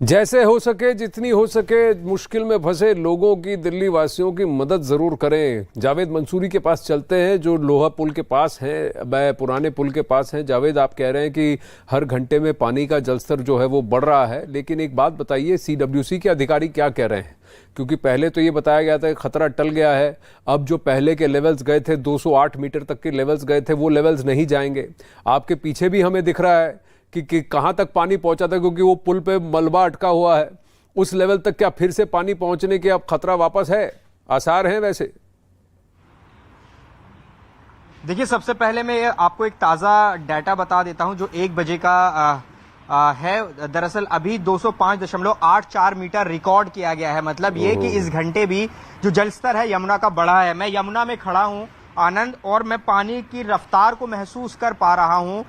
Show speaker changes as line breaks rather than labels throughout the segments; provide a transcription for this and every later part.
जैसे हो सके जितनी हो सके मुश्किल में फंसे लोगों की, दिल्ली वासियों की मदद जरूर करें। जावेद मंसूरी के पास चलते हैं जो लोहा पुल के पास हैं, पुराने पुल के पास हैं। जावेद, आप कह रहे हैं कि हर घंटे में पानी का जलस्तर जो है वो बढ़ रहा है, लेकिन एक बात बताइए, सीडब्ल्यूसी के अधिकारी क्या कह रहे हैं? क्योंकि पहले तो ये बताया गया था कि खतरा टल गया है, अब जो पहले के लेवल्स गए थे 208 मीटर तक के लेवल्स गए थे, वो लेवल्स नहीं जाएंगे। आपके पीछे भी हमें दिख रहा है कि कहां तक पानी पहुंचा था, क्योंकि वो पुल पे मलबा अटका हुआ है। उस लेवल तक क्या फिर से पानी पहुंचने के अब खतरा वापस है? आसार हैं वैसे?
देखिए, सबसे पहले मैं आपको एक ताज़ा डाटा बता देता हूं जो 1 बजे का है। दरअसल अभी 205.84 मीटर रिकॉर्ड किया गया है। मतलब ये कि इस घंटे भी जो जलस्तर है यमुना का बढ़ा है। मैं यमुना में खड़ा हूं आनंद, और मैं पानी की रफ्तार को महसूस कर पा रहा हूं।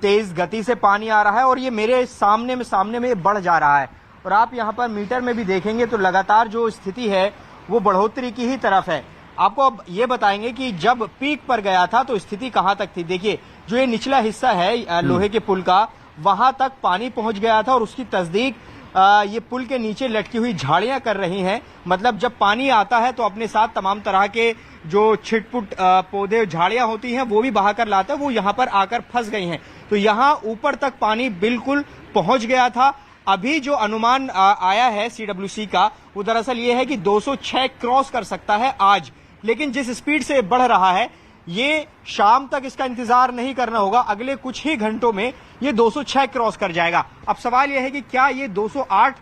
तेज गति से पानी आ रहा है और ये मेरे सामने में बढ़ जा रहा है। और आप यहाँ पर मीटर में भी देखेंगे तो लगातार जो स्थिति है वो बढ़ोतरी की ही तरफ है। आपको अब ये बताएंगे कि जब पीक पर गया था तो स्थिति कहां तक थी। देखिए, जो ये निचला हिस्सा है लोहे के पुल का, वहां तक पानी पहुंच गया था और उसकी तस्दीक ये पुल के नीचे लटकी हुई झाड़ियां कर रही हैं। मतलब जब पानी आता है तो अपने साथ तमाम तरह के जो छिटपुट पौधे, झाड़ियां होती हैं, वो भी बहाकर लाता है, वो यहां पर आकर फंस गई हैं। तो यहां ऊपर तक पानी बिल्कुल पहुंच गया था। अभी जो अनुमान आया है सीडब्ल्यूसी का, वो दरअसल ये है कि 206 क्रॉस कर सकता है आज। लेकिन जिस स्पीड से बढ़ रहा है, ये शाम तक इसका इंतजार नहीं करना होगा। अगले कुछ ही घंटों में ये 206 क्रॉस कर जाएगा। अब सवाल यह है कि क्या ये 208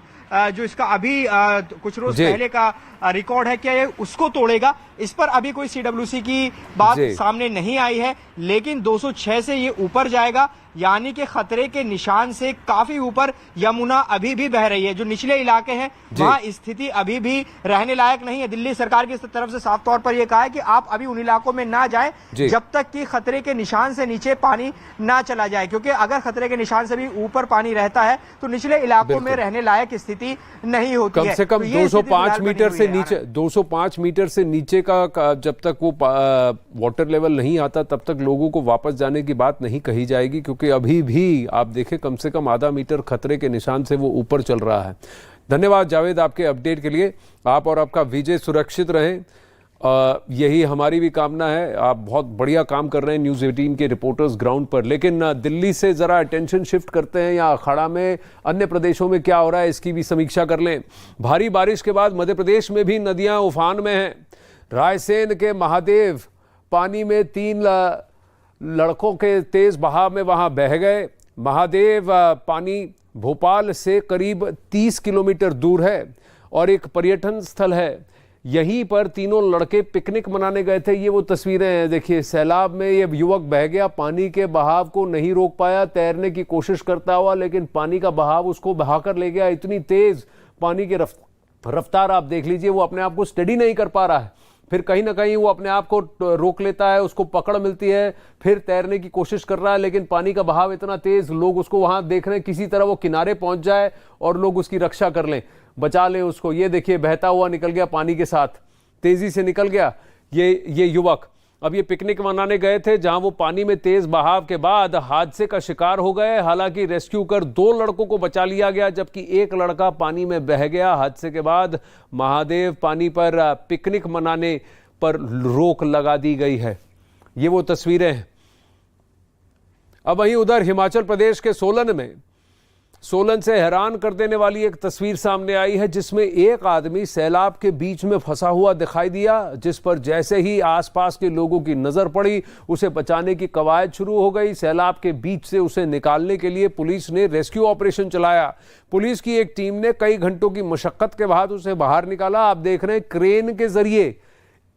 जो इसका अभी कुछ रोज पहले का रिकॉर्ड है, क्या ये उसको तोड़ेगा? इस पर अभी कोई सीडब्ल्यूसी की बात सामने नहीं आई है, लेकिन 206 से ये ऊपर जाएगा, यानी कि खतरे के निशान से काफी ऊपर यमुना अभी भी बह रही है। जो निचले इलाके हैं वहां स्थिति अभी भी रहने लायक नहीं है। दिल्ली सरकार की तरफ से साफ तौर पर यह कहा है कि आप अभी उन इलाकों में ना जाएं जब तक कि खतरे के निशान से नीचे पानी ना चला जाए, क्योंकि अगर खतरे के निशान से भी ऊपर पानी रहता है तो निचले इलाकों में रहने लायक स्थिति नहीं होती है।
कम से कम 205 मीटर से नीचे, 205 मीटर से नीचे का जब तक वो वाटर लेवल नहीं आता तब तक लोगों को वापस जाने की बात नहीं कही जाएगी, क्योंकि अभी भी आप देखें कम से कम आधा मीटर खतरे के निशान से वो ऊपर चल रहा है। धन्यवाद जावेद आपके अपडेट के लिए। आप और आपका विजय सुरक्षित रहें, यही हमारी भी कामना है। आप बहुत बढ़िया काम कर रहे हैं न्यूज़ 18 के रिपोर्टर्स ग्राउंड पर। लेकिन दिल्ली से जरा अटेंशन शिफ्ट करते हैं, या अखाड़ा में अन्य प्रदेशों में क्या हो रहा है इसकी भी समीक्षा कर लें। भारी बारिश के बाद मध्य प्रदेश में भी नदियां उफान में हैं। रायसेन के महादेव पानी में 3 लड़कों के तेज बहाव में वहां बह गए। महादेव पानी भोपाल से करीब 30 किलोमीटर दूर है और एक पर्यटन स्थल है। यहीं पर तीनों लड़के पिकनिक मनाने गए थे। ये वो तस्वीरें हैं, देखिए सैलाब में ये युवक बह गया, पानी के बहाव को नहीं रोक पाया, तैरने की कोशिश करता हुआ, लेकिन पानी का बहाव उसको बहाकर ले गया। इतनी तेज पानी की रफ्तार आप देख लीजिए, वो अपने आप को स्टडी नहीं कर पा रहा है। फिर कहीं ना कहीं वो अपने आप को रोक लेता है, उसको पकड़ मिलती है, फिर तैरने की कोशिश कर रहा है, लेकिन पानी का बहाव इतना तेज, लोग उसको वहां देख रहे हैं, किसी तरह वो किनारे पहुंच जाए और लोग उसकी रक्षा कर लें, बचा लें उसको। ये देखिए बहता हुआ निकल गया, पानी के साथ तेजी से निकल गया ये युवक। अब ये पिकनिक मनाने गए थे जहां वो पानी में तेज बहाव के बाद हादसे का शिकार हो गए। हालांकि रेस्क्यू कर 2 लड़कों को बचा लिया गया, जबकि एक लड़का पानी में बह गया। हादसे के बाद महादेव पानी पर पिकनिक मनाने पर रोक लगा दी गई है। ये वो तस्वीरें हैं। अब वहीं उधर हिमाचल प्रदेश के सोलन से हैरान कर देने वाली एक तस्वीर सामने आई है, जिसमें एक आदमी सैलाब के बीच में फंसा हुआ दिखाई दिया, जिस पर जैसे ही आसपास के लोगों की नजर पड़ी उसे बचाने की कवायद शुरू हो गई। सैलाब के बीच से उसे निकालने के लिए पुलिस ने रेस्क्यू ऑपरेशन चलाया। पुलिस की एक टीम ने कई घंटों की मशक्कत के बाद उसे बाहर निकाला। आप देख रहे हैं क्रेन के जरिए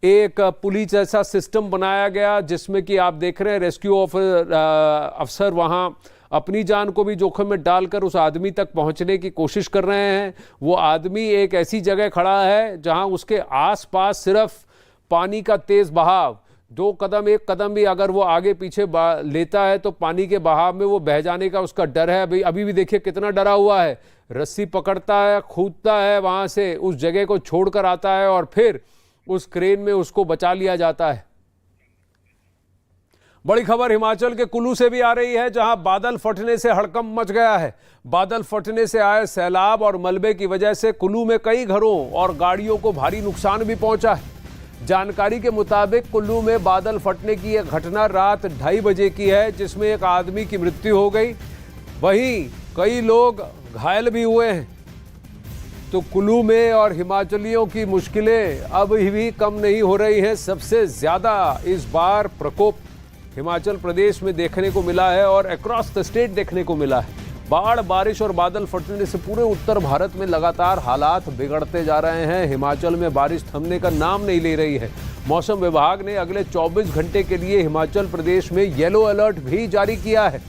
एक पुलिस ऐसा सिस्टम बनाया गया, जिसमें कि आप देख रहे हैं रेस्क्यू अफसर वहां अपनी जान को भी जोखिम में डालकर उस आदमी तक पहुंचने की कोशिश कर रहे हैं। वो आदमी एक ऐसी जगह खड़ा है जहां उसके आसपास सिर्फ पानी का तेज बहाव, 2 कदम 1 कदम भी अगर वो आगे पीछे लेता है तो पानी के बहाव में वो बह जाने का उसका डर है। अभी भी देखिए कितना डरा हुआ है, रस्सी पकड़ता है, कूदता है, वहां से उस जगह को छोड़कर आता है और फिर उस क्रेन में उसको बचा लिया जाता है। बड़ी खबर हिमाचल के कुल्लू से भी आ रही है, जहां बादल फटने से हड़कंप मच गया है। बादल फटने से आए सैलाब और मलबे की वजह से कुल्लू में कई घरों और गाड़ियों को भारी नुकसान भी पहुंचा है। जानकारी के मुताबिक कुल्लू में बादल फटने की यह घटना रात 2:30 बजे की है, जिसमें एक आदमी की मृत्यु हो गई, वहीं कई लोग घायल भी हुए हैं। तो कुल्लू में और हिमाचलियों की मुश्किलें अब भी कम नहीं हो रही हैं। सबसे ज्यादा इस बार प्रकोप हिमाचल प्रदेश में देखने को मिला है और अक्रॉस द स्टेट देखने को मिला है। बाढ़, बारिश और बादल फटने से पूरे उत्तर भारत में लगातार हालात बिगड़ते जा रहे हैं। हिमाचल में बारिश थमने का नाम नहीं ले रही है। मौसम विभाग ने अगले 24 घंटे के लिए हिमाचल प्रदेश में येलो अलर्ट भी जारी किया है।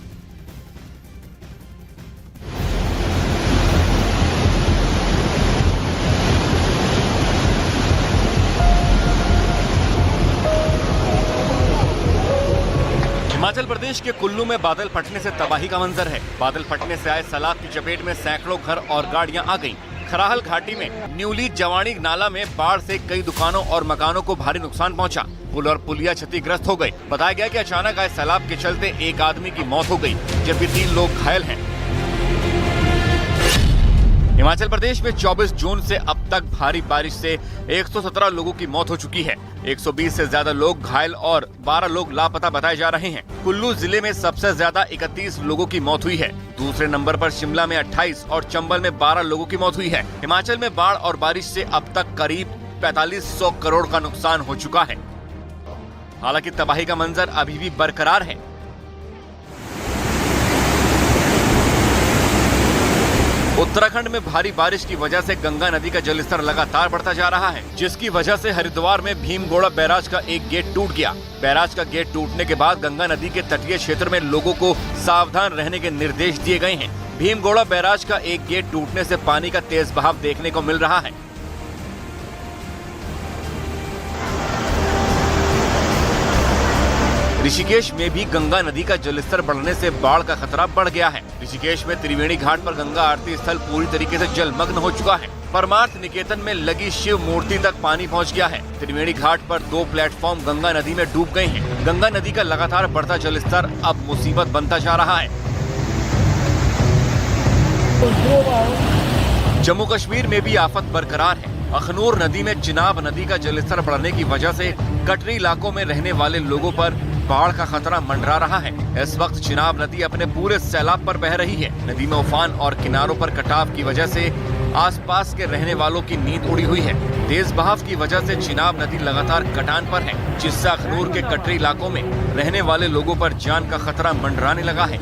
हिमाचल प्रदेश के कुल्लू में बादल फटने से तबाही का मंजर है। बादल फटने से आए सैलाब की चपेट में सैकड़ों घर और गाड़ियां आ गईं। खराहल घाटी में न्यूली जवानी नाला में बाढ़ से कई दुकानों और मकानों को भारी नुकसान पहुंचा। पुल और पुलिया क्षतिग्रस्त हो गए। बताया गया कि अचानक आए सैलाब के चलते एक आदमी की मौत हो गई, जबकि 3 लोग घायल हैं। हिमाचल प्रदेश में 24 जून से अब तक भारी बारिश से 117 लोगों की मौत हो चुकी है। 120 से ज्यादा लोग घायल और 12 लोग लापता बताए जा रहे हैं। कुल्लू जिले में सबसे ज्यादा 31 लोगों की मौत हुई है। दूसरे नंबर पर शिमला में 28 और चंबल में 12 लोगों की मौत हुई है। हिमाचल में बाढ़ और बारिश से अब तक करीब 4500 करोड़ का नुकसान हो चुका है। हालांकि तबाही का मंजर अभी भी बरकरार है। उत्तराखंड में भारी बारिश की वजह से गंगा नदी का जलस्तर लगातार बढ़ता जा रहा है, जिसकी वजह से हरिद्वार में भीमगोड़ा बैराज का एक गेट टूट गया। बैराज का गेट टूटने के बाद गंगा नदी के तटीय क्षेत्र में लोगों को सावधान रहने के निर्देश दिए गए हैं। भीमगोड़ा बैराज का एक गेट टूटने से पानी का तेज बहाव देखने को मिल रहा है। ऋषिकेश में भी गंगा नदी का जलस्तर बढ़ने से बाढ़ का खतरा बढ़ गया है। ऋषिकेश में त्रिवेणी घाट पर गंगा आरती स्थल पूरी तरीके से जलमग्न हो चुका है। परमार्थ निकेतन में लगी शिव मूर्ति तक पानी पहुंच गया है। त्रिवेणी घाट पर 2 प्लेटफॉर्म गंगा नदी में डूब गए हैं। गंगा नदी का लगातार बढ़ता जलस्तर अब मुसीबत बनता जा रहा है। जम्मू कश्मीर में भी आफत बरकरार है। अखनूर नदी में चिनाब नदी का जलस्तर बढ़ने की वजह से कटरी इलाकों में रहने वाले लोगों पर बाढ़ का खतरा मंडरा रहा है। इस वक्त चिनाब नदी अपने पूरे सैलाब पर बह रही है। नदी में उफान और किनारों पर कटाव की वजह से आसपास के रहने वालों की नींद उड़ी हुई है। तेज बहाव की वजह से चिनाब नदी लगातार कटान पर है, जिससे अखनूर के कटरी इलाकों में रहने वाले लोगों पर जान का खतरा मंडराने लगा है।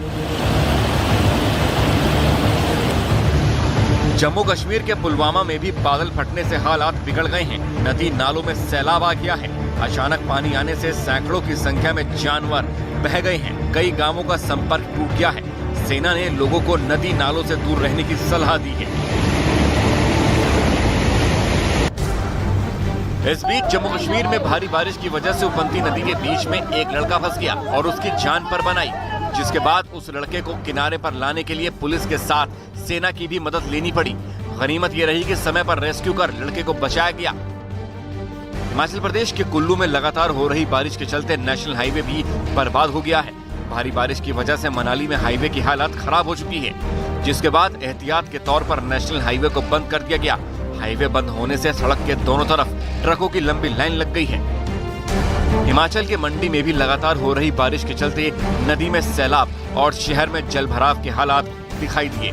जम्मू कश्मीर के पुलवामा में भी बादल फटने से हालात बिगड़ गए हैं। नदी नालों में सैलाब आ गया है। अचानक पानी आने से सैकड़ों की संख्या में जानवर बह गए हैं। कई गांवों का संपर्क टूट गया है। सेना ने लोगों को नदी नालों से दूर रहने की सलाह दी है। इस बीच जम्मू कश्मीर में भारी बारिश की वजह से उफनती नदी के बीच में एक लड़का फंस गया और उसकी जान पर बनाई, जिसके बाद उस लड़के को किनारे पर लाने के लिए पुलिस के साथ सेना की भी मदद लेनी पड़ी। गनीमत ये रही कि समय पर रेस्क्यू कर लड़के को बचाया गया। हिमाचल प्रदेश के कुल्लू में लगातार हो रही बारिश के चलते नेशनल हाईवे भी बर्बाद हो गया है। भारी बारिश की वजह से मनाली में हाईवे की हालत खराब हो चुकी है, जिसके बाद एहतियात के तौर पर नेशनल हाईवे को बंद कर दिया गया। हाईवे बंद होने से सड़क के दोनों तरफ ट्रकों की लंबी लाइन लग गई है। हिमाचल के मंडी में भी लगातार हो रही बारिश के चलते नदी में सैलाब और शहर में जलभराव के हालात दिखाई दिए।